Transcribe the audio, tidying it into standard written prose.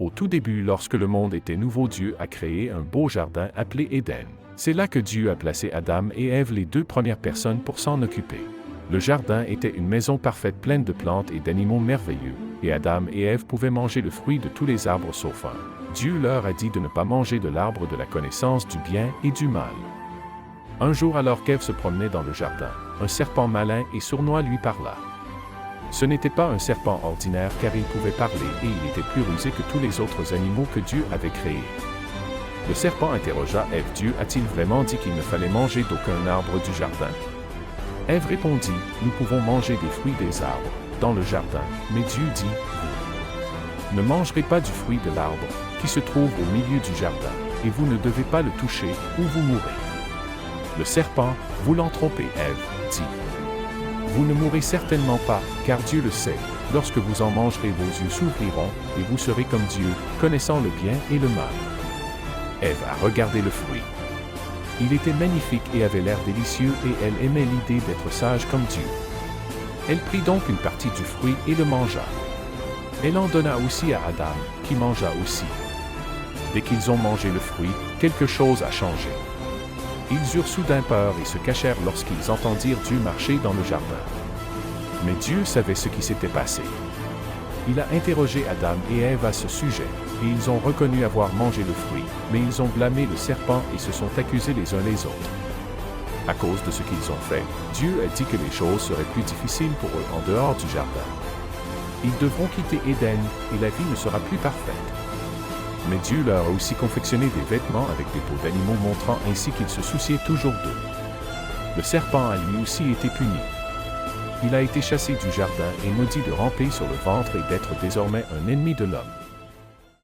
Au tout début, lorsque le monde était nouveau, Dieu a créé un beau jardin appelé Éden. C'est là que Dieu a placé Adam et Ève, les deux premières personnes, pour s'en occuper. Le jardin était une maison parfaite pleine de plantes et d'animaux merveilleux, et Adam et Ève pouvaient manger le fruit de tous les arbres sauf un. Dieu leur a dit de ne pas manger de l'arbre de la connaissance du bien et du mal. Un jour, alors qu'Ève se promenait dans le jardin, un serpent malin et sournois lui parla. Ce n'était pas un serpent ordinaire car il pouvait parler et il était plus rusé que tous les autres animaux que Dieu avait créés. Le serpent interrogea Ève. Dieu a-t-il vraiment dit qu'il ne fallait manger d'aucun arbre du jardin? Ève répondit, nous pouvons manger des fruits des arbres dans le jardin, mais Dieu dit, vous ne mangerez pas du fruit de l'arbre qui se trouve au milieu du jardin, et vous ne devez pas le toucher ou vous mourrez. Le serpent, voulant tromper Ève, dit, vous ne mourrez certainement pas, car Dieu le sait, lorsque vous en mangerez vos yeux s'ouvriront, et vous serez comme Dieu, connaissant le bien et le mal. Ève a regardé le fruit. Il était magnifique et avait l'air délicieux et elle aimait l'idée d'être sage comme Dieu. Elle prit donc une partie du fruit et le mangea. Elle en donna aussi à Adam, qui mangea aussi. Dès qu'ils ont mangé le fruit, quelque chose a changé. Ils eurent soudain peur et se cachèrent lorsqu'ils entendirent Dieu marcher dans le jardin. Mais Dieu savait ce qui s'était passé. Il a interrogé Adam et Ève à ce sujet, et ils ont reconnu avoir mangé le fruit, mais ils ont blâmé le serpent et se sont accusés les uns les autres. À cause de ce qu'ils ont fait, Dieu a dit que les choses seraient plus difficiles pour eux en dehors du jardin. Ils devront quitter Éden, et la vie ne sera plus parfaite. Mais Dieu leur a aussi confectionné des vêtements avec des peaux d'animaux montrant ainsi qu'il se souciait toujours d'eux. Le serpent a lui aussi été puni. Il a été chassé du jardin et maudit de ramper sur le ventre et d'être désormais un ennemi de l'homme.